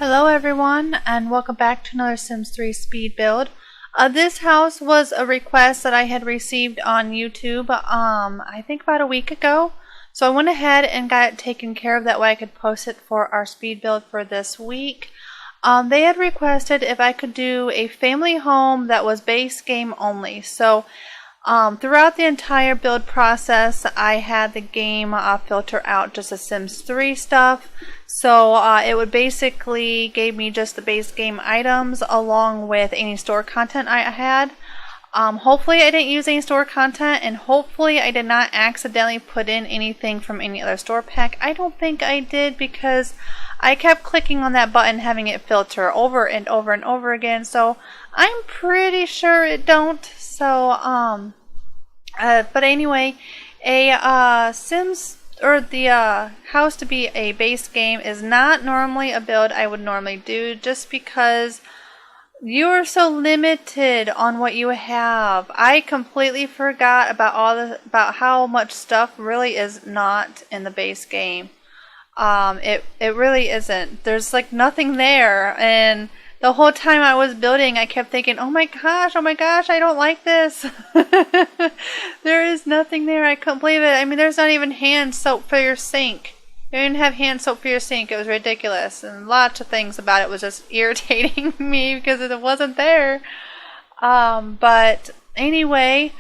Hello everyone, and welcome back to another Sims 3 speed build. This house was a request that I had received on YouTube I think about a week ago. So I went ahead and got it taken care of, that way I could post it for our speed build for this week. They had requested if I could do a family home that was base game only. So throughout the entire build process, I had the game filter out just the Sims 3 stuff. So it would basically gave me just the base game items along with any store content I had. Hopefully I didn't use any store content, and hopefully I did not accidentally put in anything from any other store pack. I don't think I did, because I kept clicking on that button, having it filter over and over and over again. So I'm pretty sure it don't. So but anyway, a Sims or the house to be a base game is not normally a build I would normally do, just because you are so limited on what you have. I completely forgot about how much stuff really is not in the base game. It really isn't. There's like nothing there, and the whole time I was building, I kept thinking, oh my gosh, I don't like this. There is nothing there. I couldn't believe it. I mean, there's not even hand soap for your sink. You didn't have hand soap for your sink. It was ridiculous. And lots of things about it was just irritating me because it wasn't there. But anyway,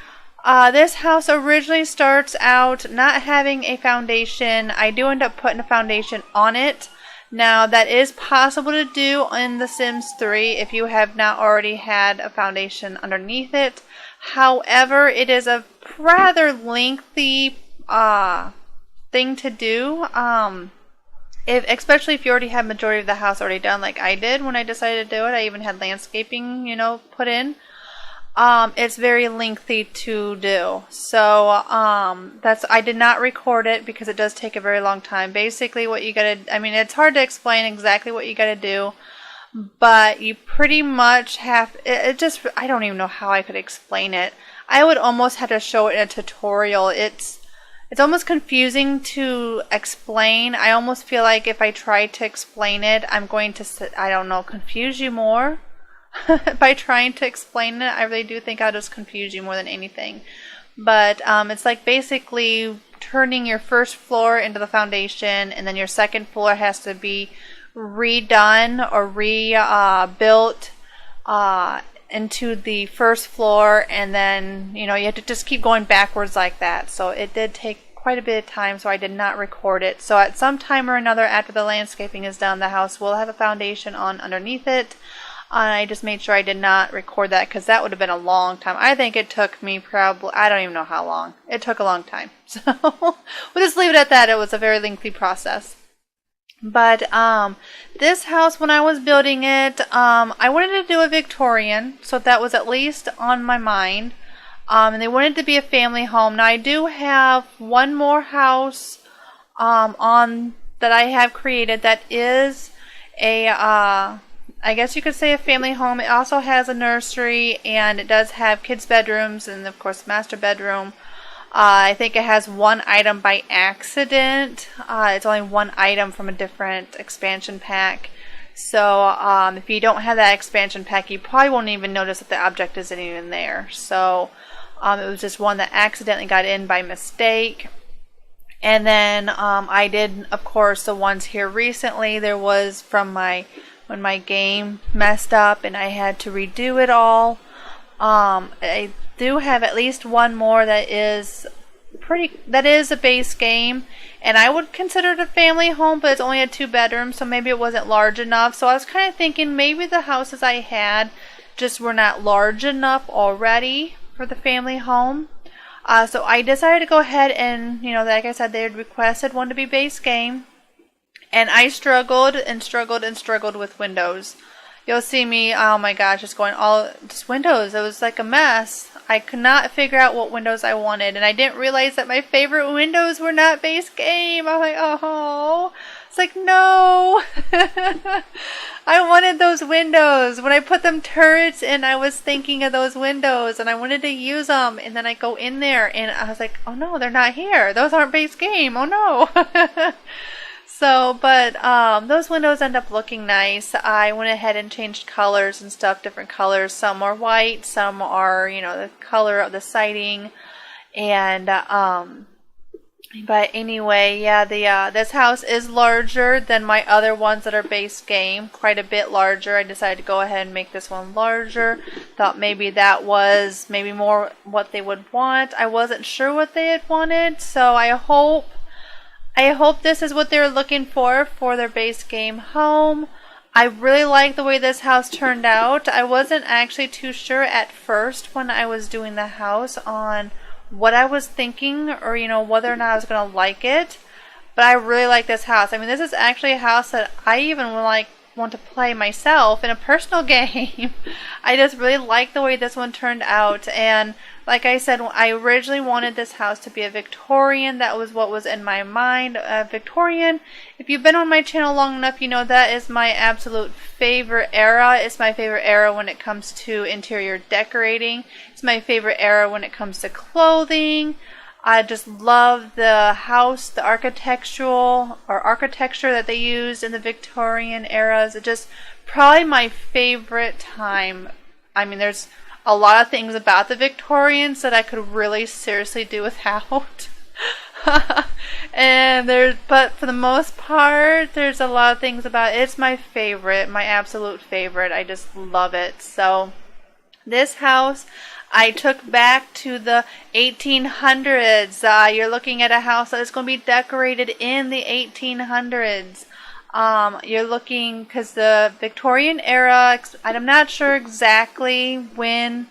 this house originally starts out not having a foundation. I do end up putting a foundation on it. Now, that is possible to do in The Sims 3 if you have not already had a foundation underneath it. However, it is a rather lengthy thing to do, especially if you already have majority of the house already done, like I did when I decided to do it. I even had landscaping, put in. It's very lengthy to do. So I did not record it because it does take a very long time. Basically what you gotta, it's hard to explain exactly what you gotta do, but you pretty much have, I don't even know how I could explain it. I would almost have to show it in a tutorial. It's almost confusing to explain. I almost feel like if I try to explain it, I'm going to, confuse you more. By trying to explain it, I really do think I'll just confuse you more than anything. But it's like basically turning your first floor into the foundation, and then your second floor has to be redone or rebuilt into the first floor, and then you have to just keep going backwards like that. So it did take quite a bit of time, so I did not record it. So at some time or another after the landscaping is done, the house will have a foundation on underneath it. I just made sure I did not record that, because that would have been a long time. I think it took me probably, I don't even know how long. It took a long time. So we'll just leave it at that. It was a very lengthy process. But this house, when I was building it, I wanted to do a Victorian, so that was at least on my mind. And they wanted to be a family home. Now I do have one more house that I have created that is a I guess you could say a family home. It also has a nursery, and it does have kids' bedrooms and, of course, master bedroom. I think it has one item by accident. It's only one item from a different expansion pack. So if you don't have that expansion pack, you probably won't even notice that the object isn't even there. So it was just one that accidentally got in by mistake. And then I did, of course, the ones here recently. There was from when my game messed up and I had to redo it all. I do have at least one more that is a base game, and I would consider it a family home, but it's only a 2-bedroom, so maybe it wasn't large enough. So I was kind of thinking maybe the houses I had just were not large enough already for the family home. So I decided to go ahead and, like I said, they had requested one to be base game. And I struggled with windows. You'll see me, oh my gosh, just windows. It was like a mess. I could not figure out what windows I wanted. And I didn't realize that my favorite windows were not base game. I was like, oh. It's like, no. I wanted those windows. When I put them turrets in, I was thinking of those windows. And I wanted to use them. And then I go in there and I was like, oh no, they're not here. Those aren't base game. Oh no. So, but those windows end up looking nice. I went ahead and changed colors and stuff, different colors. Some are white, some are, you know, the color of the siding. And but anyway, yeah, the this house is larger than my other ones that are base game, quite a bit larger. I decided to go ahead and make this one larger. Thought maybe that was maybe more what they would want. I wasn't sure what they had wanted, so I hope this is what they were looking for their base game home. I really like the way this house turned out. I wasn't actually too sure at first when I was doing the house on what I was thinking, or you know, whether or not I was going to like it, but I really like this house. I mean, this is actually a house that I even want to play myself in a personal game. I just really like the way this one turned out, and like I said, I originally wanted this house to be a Victorian. That was what was in my mind. Victorian, if you've been on my channel long enough, you know that is my absolute favorite era. It's my favorite era when it comes to interior decorating. It's my favorite era when it comes to clothing. I just love the house, the architecture that they used in the Victorian eras. It's just probably my favorite time. I mean, there's a lot of things about the Victorians that I could really seriously do without. But for the most part, there's a lot of things about it. It's my favorite, my absolute favorite. I just love it. So this house I took back to the 1800s. You're looking at a house that is going to be decorated in the 1800s. You're looking, because the Victorian era, I'm not sure exactly when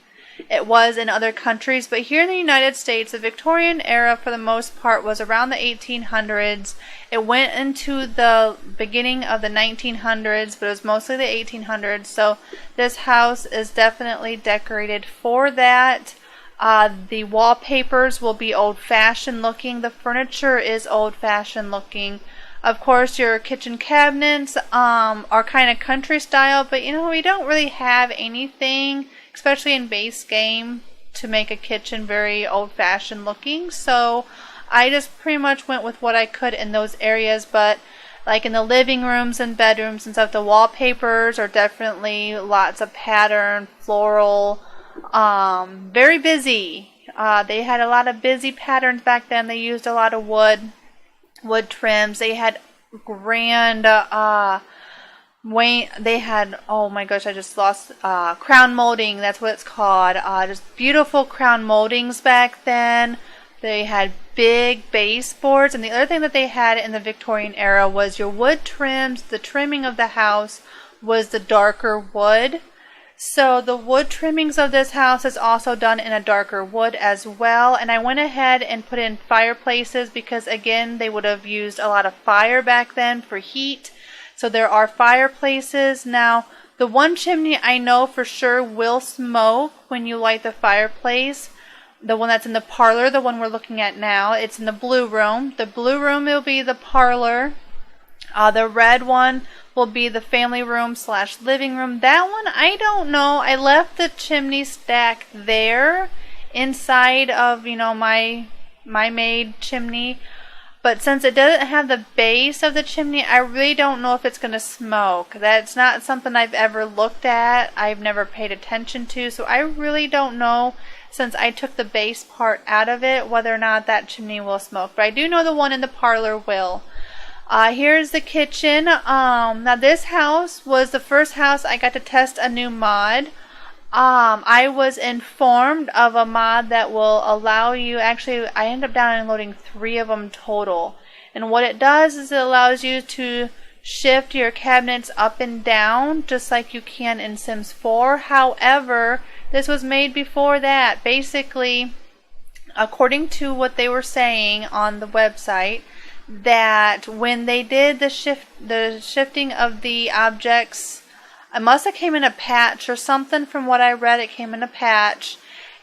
it was in other countries, but here in the United States, the Victorian era for the most part was around the 1800s. It went into the beginning of the 1900s, but it was mostly the 1800s, so this house is definitely decorated for that. The wallpapers will be old-fashioned looking. The furniture is old-fashioned looking. Of course, your kitchen cabinets are kind of country style, but you know, we don't really have anything, especially in base game, to make a kitchen very old-fashioned looking. So I just pretty much went with what I could in those areas. But like in the living rooms and bedrooms and stuff, the wallpapers are definitely lots of pattern, floral, very busy. They had a lot of busy patterns back then. They used a lot of wood trims. They had grand they had, oh my gosh, I just lost crown molding, that's what it's called. Just beautiful crown moldings back then. They had big baseboards, and the other thing that they had in the Victorian era was your wood trims. The trimming of the house was the darker wood. So the wood trimmings of this house is also done in a darker wood as well. And I went ahead and put in fireplaces because, again, they would have used a lot of fire back then for heat. So there are fireplaces. Now, the one chimney I know for sure will smoke when you light the fireplace. The one that's in the parlor, the one we're looking at now, it's in the blue room. The blue room will be the parlor. The red one will be the family room / living room. That one, I don't know. I left the chimney stack there inside of, you know, my made chimney. But since it doesn't have the base of the chimney, I really don't know if it's going to smoke. That's not something I've ever looked at. I've never paid attention to. So I really don't know, since I took the base part out of it, whether or not that chimney will smoke. But I do know the one in the parlor will. Here's the kitchen. Now this house was the first house I got to test a new mod. I was informed of a mod that will allow you, actually I ended up downloading 3 of them total. And what it does is it allows you to shift your cabinets up and down just like you can in Sims 4. However, this was made before that. Basically, according to what they were saying on the website, that when they did the shifting of the objects, it must have came in a patch or something. From what I read, it came in a patch,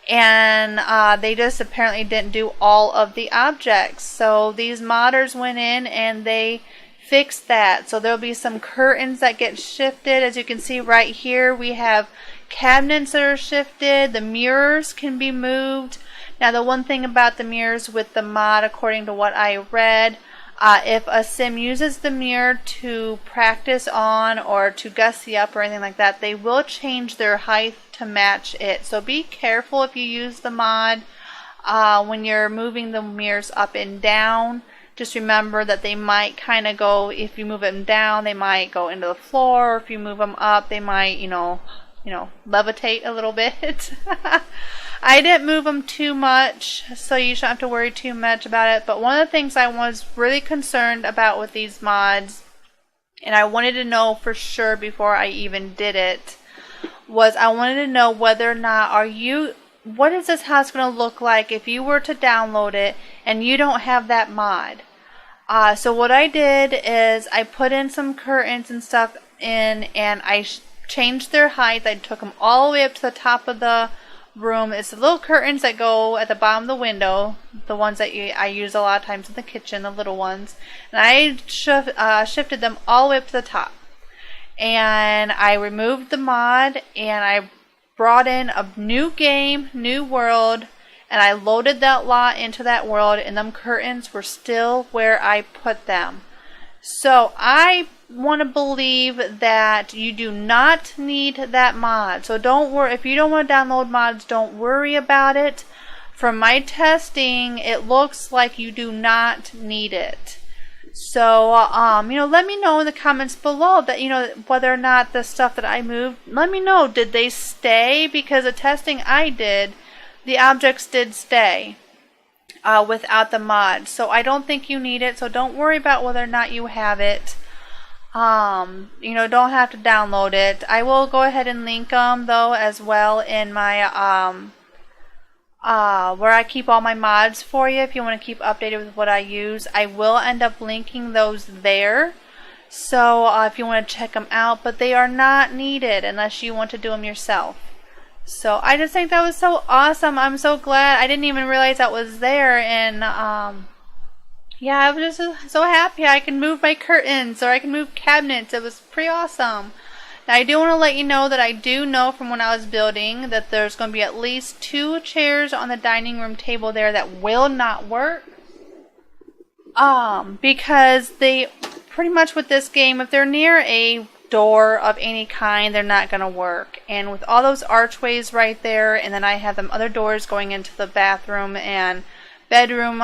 and they just apparently didn't do all of the objects. So these modders went in and they fixed that. So there'll be some curtains that get shifted. As you can see right here, we have cabinets that are shifted. The mirrors can be moved. Now the one thing about the mirrors with the mod, according to what I read, If a sim uses the mirror to practice on or to gussy up or anything like that, they will change their height to match it. So be careful if you use the mod when you're moving the mirrors up and down. Just remember that they might kind of go, if you move them down, they might go into the floor. Or if you move them up, they might, levitate a little bit. I didn't move them too much, so you shouldn't have to worry too much about it. But one of the things I was really concerned about with these mods, and I wanted to know for sure before I even did it, was I wanted to know whether or not what is this house going to look like if you were to download it and you don't have that mod. So what I did is I put in some curtains and stuff in, and I changed their height. I took them all the way up to the top of the room. It's the little curtains that go at the bottom of the window, the ones that I use a lot of times in the kitchen, the little ones. And I shifted them all the way up to the top. And I removed the mod, and I brought in a new game, new world, and I loaded that lot into that world, and them curtains were still where I put them. So I want to believe that you do not need that mod. So don't worry, if you don't want to download mods, don't worry about it. From my testing, it looks like you do not need it. So, let me know in the comments below that, whether or not the stuff that I moved, let me know, did they stay? Because the testing I did, the objects did stay without the mod. So I don't think you need it. So don't worry about whether or not you have it. Don't have to download it. I will go ahead and link them though as well in my where I keep all my mods for you. If you want to keep updated with what I use, I will end up linking those there. So if you want to check them out, but they are not needed unless you want to do them yourself. So I just think that was so awesome. I'm so glad. I didn't even realize that was there, and yeah, I was just so happy I can move my curtains or I can move cabinets. It was pretty awesome. Now, I do want to let you know that I do know from when I was building that there's going to be at least 2 chairs on the dining room table there that will not work. Because they pretty much with this game, if they're near a door of any kind, they're not going to work. And with all those archways right there, and then I have them other doors going into the bathroom and bedroom,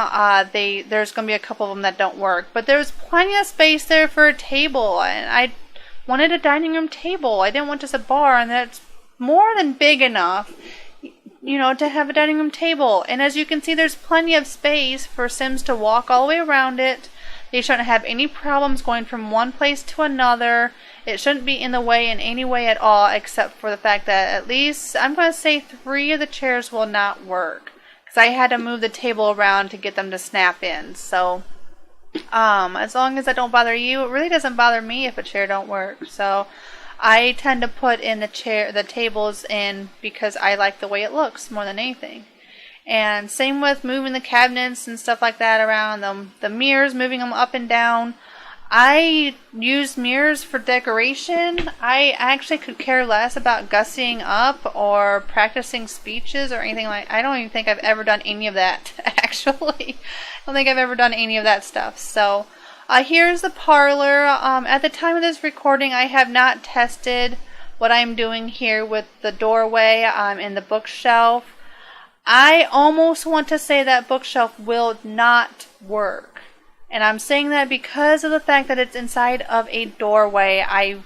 there's going to be a couple of them that don't work. But there's plenty of space there for a table, and I wanted a dining room table. I didn't want just a bar, and that's more than big enough, to have a dining room table. And as you can see, there's plenty of space for Sims to walk all the way around it. They shouldn't have any problems going from one place to another. It shouldn't be in the way in any way at all, except for the fact that at least, I'm going to say 3 of the chairs will not work. Because I had to move the table around to get them to snap in. So, as long as that don't bother you, it really doesn't bother me if a chair don't work. So, I tend to put in the tables in because I like the way it looks more than anything. And same with moving the cabinets and stuff like that around them. The mirrors, moving them up and down. I use mirrors for decoration. I actually could care less about gussying up or practicing speeches or anything like. I don't even think I've ever done any of that, actually. I don't think I've ever done any of that stuff. So, here's the parlor. At the time of this recording, I have not tested what I'm doing here with the doorway and the bookshelf. I almost want to say that bookshelf will not work. And I'm saying that because of the fact that it's inside of a doorway. I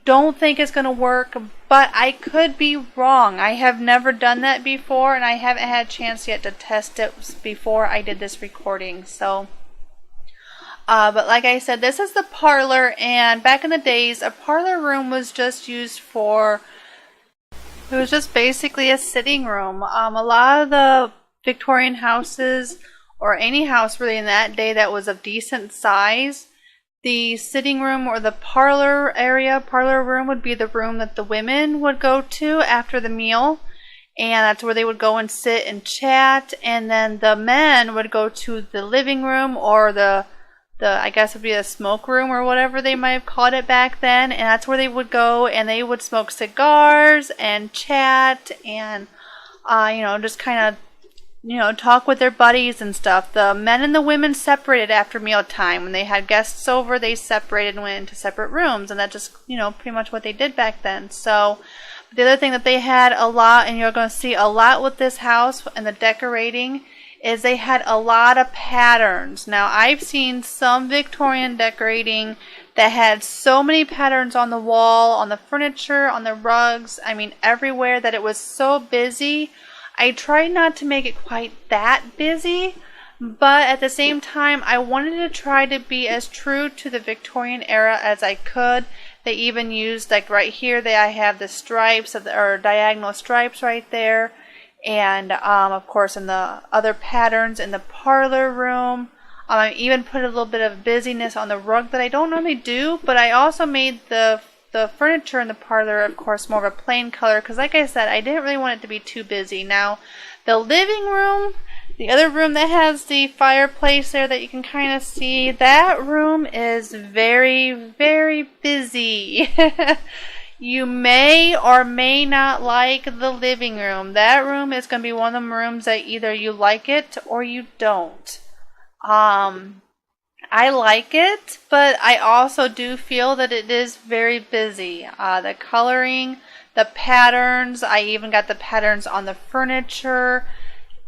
don't think it's going to work, but I could be wrong. I have never done that before, and I haven't had a chance yet to test it before I did this recording. So, but like I said, this is the parlor, and back in the days, a parlor room was just used for, it was just basically a sitting room. A lot of the Victorian houses, or any house really in that day that was of decent size, the sitting room or the parlor room would be the room that the women would go to after the meal. And that's where they would go and sit and chat. And then the men would go to the living room, or the I guess it would be the smoke room or whatever they might have called it back then. And that's where they would go and they would smoke cigars and chat and, just kind of talk with their buddies and stuff. The men and the women separated after mealtime. When they had guests over, they separated and went into separate rooms, and that's just, pretty much what they did back then. So, the other thing that they had a lot, and you're going to see a lot with this house and the decorating, is they had a lot of patterns. Now, I've seen some Victorian decorating that had so many patterns on the wall, on the furniture, on the rugs, everywhere, that it was so busy. I tried not to make it quite that busy, but at the same time, I wanted to try to be as true to the Victorian era as I could. They even used, like right here, I have the stripes, or diagonal stripes right there. And, of course, in the other patterns in the parlor room, I even put a little bit of busyness on the rug that I don't normally do, but I also made the furniture in the parlor, of course, more of a plain color, because like I said, I didn't really want it to be too busy. Now, the living room, the other room that has the fireplace there that you can kind of see, that room is very, very busy. You may or may not like the living room. That room is going to be one of them rooms that either you like it or you don't. I like it, but I also do feel that it is very busy. The coloring, the patterns, I even got the patterns on the furniture.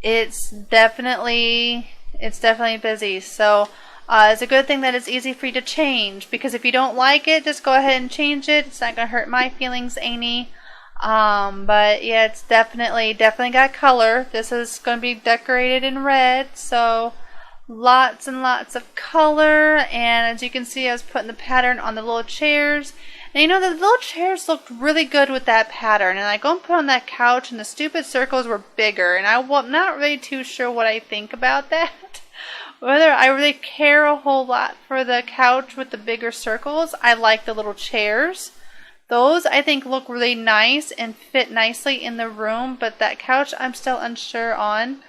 It's definitely busy. So it's a good thing that it's easy for you to change, because if you don't like it, just go ahead and change it. It's not going to hurt my feelings any. But yeah, it's definitely got color. This is going to be decorated in red, so lots and lots of color. And as you can see, I was putting the pattern on the little chairs. And the little chairs looked really good with that pattern. And I go and put on that couch, and the stupid circles were bigger. And I'm not really too sure what I think about that. Whether I really care a whole lot for the couch with the bigger circles. I like the little chairs. Those, I think, look really nice and fit nicely in the room. But that couch, I'm still unsure on.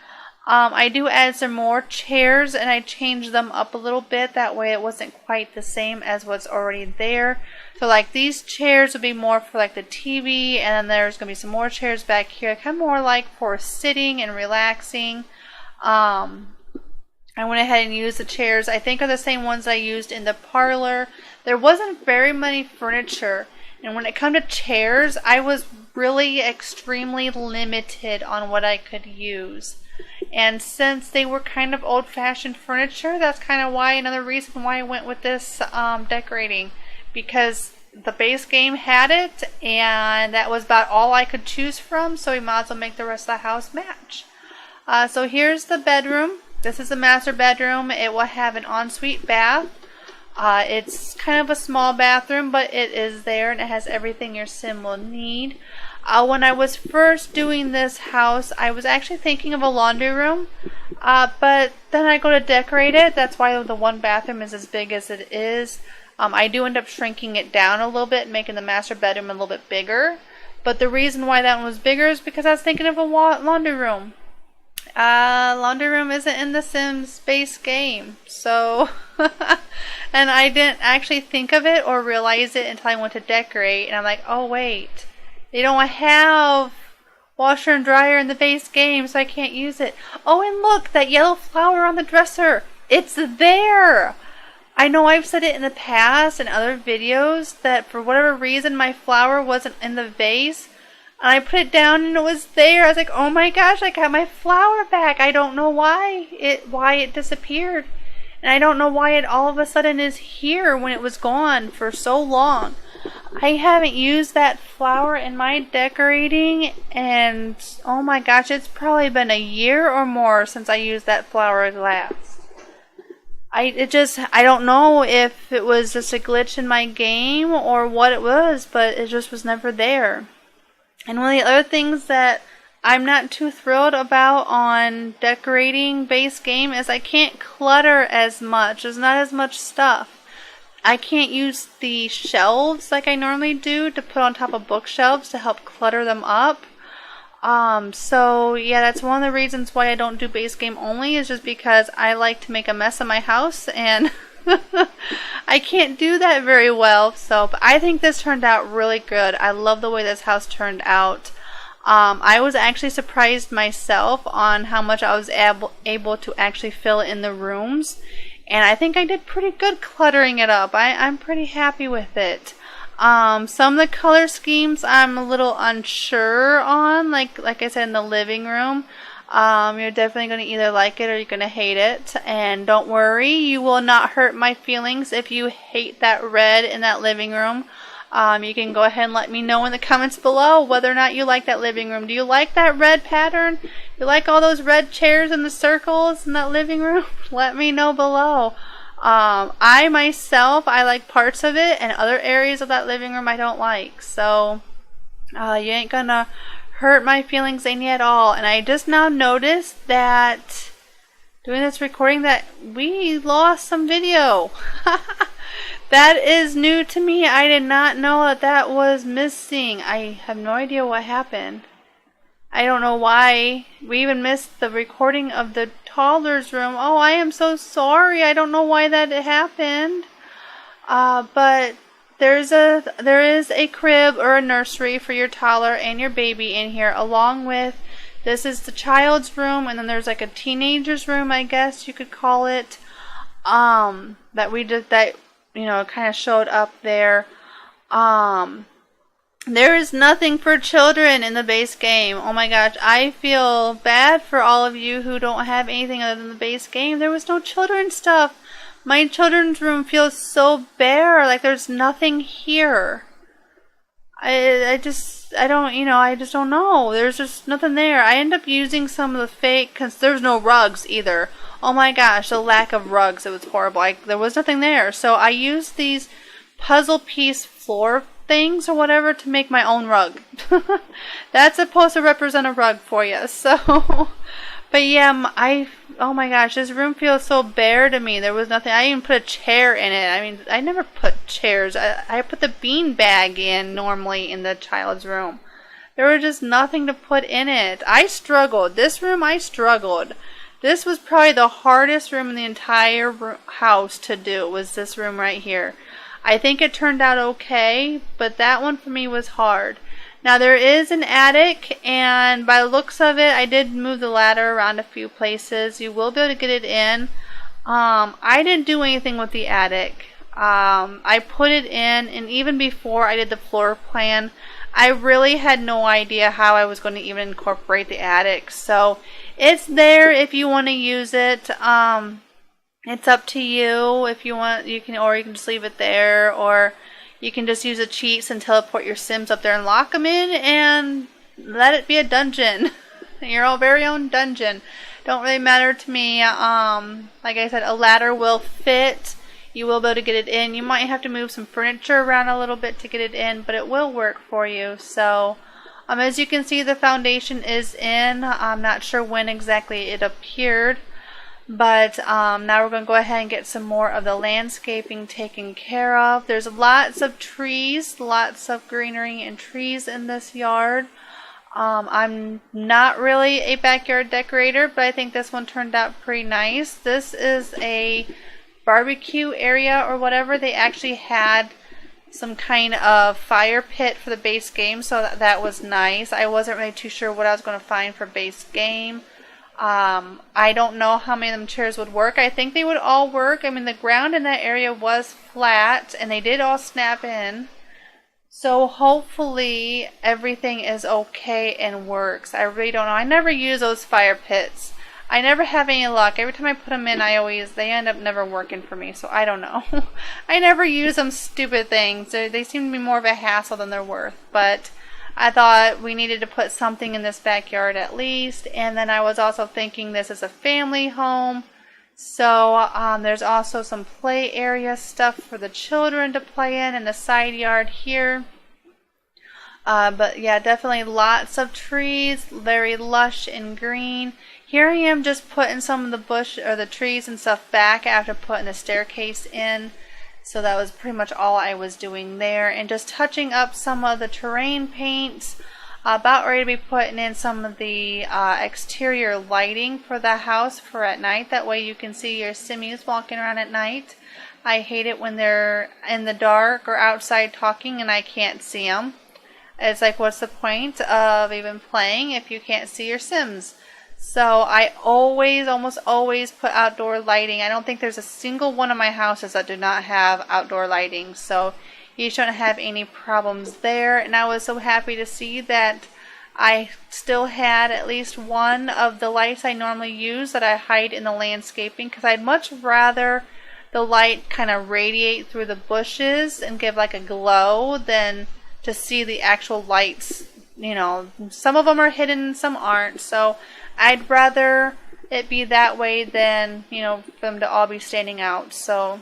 I do add some more chairs, and I changed them up a little bit. That way it wasn't quite the same as what's already there. So like these chairs would be more for like the TV, and then there's going to be some more chairs back here, kind of more like for sitting and relaxing. I went ahead and used the chairs, I think are the same ones I used in the parlor. There wasn't very many furniture, and when it comes to chairs, I was really extremely limited on what I could use. And since they were kind of old-fashioned furniture, that's kind of another reason why I went with this decorating. Because the base game had it, and that was about all I could choose from, so we might as well make the rest of the house match. So here's the bedroom. This is the master bedroom. It will have an ensuite bath. It's kind of a small bathroom, but it is there, and it has everything your sim will need. When I was first doing this house, I was actually thinking of a laundry room, but then I go to decorate it. That's why the one bathroom is as big as it is. I do end up shrinking it down a little bit and making the master bedroom a little bit bigger. But the reason why that one was bigger is because I was thinking of a laundry room. Laundry room isn't in the Sims base game, so and I didn't actually think of it or realize it until I went to decorate, and I'm like, oh wait, they don't have washer and dryer in the base game, so I can't use it. Oh, and look, that yellow flower on the dresser, it's there. I know I've said it in the past in other videos that for whatever reason my flower wasn't in the vase. And I put it down and it was there. I was like, oh my gosh, I got my flower back. I don't know why it disappeared. And I don't know why it all of a sudden is here when it was gone for so long. I haven't used that flower in my decorating, and oh my gosh, it's probably been a year or more since I used that flower last. I don't know if it was just a glitch in my game or what it was, but it just was never there. And one of the other things that I'm not too thrilled about on decorating base game is I can't clutter as much. There's not as much stuff. I can't use the shelves like I normally do to put on top of bookshelves to help clutter them up. So yeah, that's one of the reasons why I don't do base game only, is just because I like to make a mess of my house, and I can't do that very well. So, but I think this turned out really good. I love the way this house turned out. I was actually surprised myself on how much I was able to actually fill in the rooms. And I think I did pretty good cluttering it up. I'm pretty happy with it. Some of the color schemes I'm a little unsure on. Like I said, in the living room. You're definitely going to either like it or you're going to hate it. And don't worry, you will not hurt my feelings if you hate that red in that living room. You can go ahead and let me know in the comments below whether or not you like that living room. Do you like that red pattern? You like all those red chairs and the circles in that living room? Let me know below. I myself, I like parts of it, and other areas of that living room I don't like. So, you ain't gonna hurt my feelings any at all. And I just now noticed that doing this recording that we lost some video. That is new to me. I did not know that that was missing. I have no idea what happened. I don't know why. We even missed the recording of the toddler's room. Oh, I am so sorry. I don't know why that happened. But there is a crib or a nursery for your toddler and your baby in here, along with, this is the child's room, and then there's like a teenager's room, I guess you could call it. That we did that. Kind of showed up there. There is nothing for children in the base game. Oh my gosh, I feel bad for all of you who don't have anything other than the base game. There was no children's stuff. My children's room feels so bare, like there's nothing here. I just don't know. There's just nothing there. I end up using some of the fake, because there's no rugs either. Oh my gosh, the lack of rugs, it was horrible. There was nothing there. So I used these puzzle piece floor things or whatever to make my own rug. That's supposed to represent a rug for you. So, but yeah, oh my gosh, this room feels so bare to me. There was nothing. I even put a chair in it. I mean, I never put chairs. I put the bean bag in normally in the child's room. There was just nothing to put in it. I struggled. This room, I struggled. This was probably the hardest room in the entire house to do, was this room right here. I think it turned out okay, but that one for me was hard. Now there is an attic, and by the looks of it, I did move the ladder around a few places. You will be able to get it in. I didn't do anything with the attic. I put it in, and even before I did the floor plan, I really had no idea how I was going to even incorporate the attic. So it's there if you want to use it. It's up to you. If you want, you can just leave it there, or you can just use the cheats and teleport your Sims up there and lock them in and let it be a dungeon. Your very own dungeon. Don't really matter to me. Like I said, a ladder will fit. You will be able to get it in. You might have to move some furniture around a little bit to get it in, but it will work for you. So, as you can see, the foundation is in. I'm not sure when exactly it appeared, but now we're going to go ahead and get some more of the landscaping taken care of. There's lots of trees, lots of greenery and trees in this yard. I'm not really a backyard decorator, but I think this one turned out pretty nice. This is a barbecue area or whatever. They actually had some kind of fire pit for the base game, so that was nice. I wasn't really too sure what I was going to find for base game. I don't know how many of them chairs would work. I think they would all work. I mean, the ground in that area was flat, and they did all snap in. So hopefully everything is okay and works. I really don't know. I never use those fire pits. I never have any luck. Every time I put them in, they end up never working for me. So I don't know. I never use them stupid things. They seem to be more of a hassle than they're worth. But I thought we needed to put something in this backyard at least. And then I was also thinking this is a family home. So there's also some play area stuff for the children to play in the side yard here. But yeah, definitely lots of trees, very lush and green. Here I am just putting some of the bush or the trees and stuff back after putting the staircase in. So that was pretty much all I was doing there, and just touching up some of the terrain paints. About ready to be putting in some of the exterior lighting for the house for at night. That way you can see your Simmies walking around at night. I hate it when they're in the dark or outside talking and I can't see them. It's like, what's the point of even playing if you can't see your Sims? So I almost always put outdoor lighting. I don't think there's a single one of my houses that do not have outdoor lighting. So you shouldn't have any problems there. And I was so happy to see that I still had at least one of the lights I normally use that I hide in the landscaping, because I'd much rather the light kind of radiate through the bushes and give like a glow than to see the actual lights. You know, some of them are hidden, some aren't. So I'd rather it be that way than, you know, for them to all be standing out. So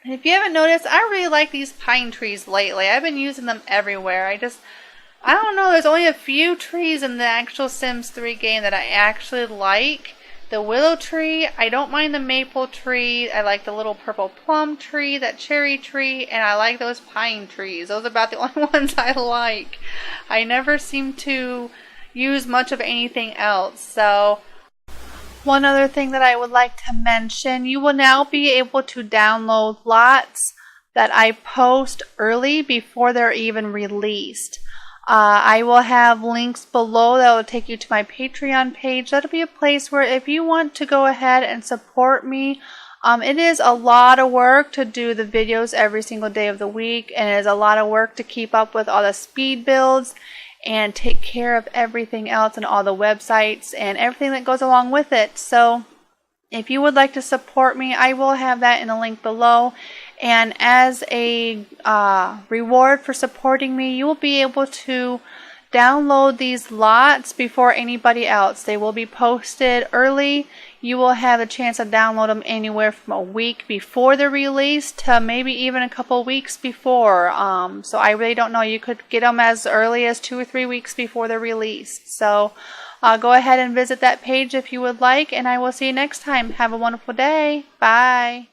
if you haven't noticed, I really like these pine trees lately. I've been using them everywhere. I don't know, there's only a few trees in the actual Sims 3 game that I actually like. The willow tree, I don't mind the maple tree. I like the little purple plum tree, that cherry tree, and I like those pine trees. Those are about the only ones I like. I never seem to use much of anything else. So one other thing that I would like to mention, you will now be able to download lots that I post early before they're even released. I will have links below that will take you to my Patreon page. That'll be a place where if you want to go ahead and support me, it is a lot of work to do the videos every single day of the week, and it is a lot of work to keep up with all the speed builds and take care of everything else and all the websites and everything that goes along with it. So if you would like to support me, I will have that in the link below. And as a reward for supporting me, you will be able to download these lots before anybody else. They will be posted early. You will have a chance to download them anywhere from a week before they're released to maybe even a couple weeks before. So I really don't know. You could get them as early as 2 or 3 weeks before they're released. So go ahead and visit that page if you would like, and I will see you next time. Have a wonderful day. Bye.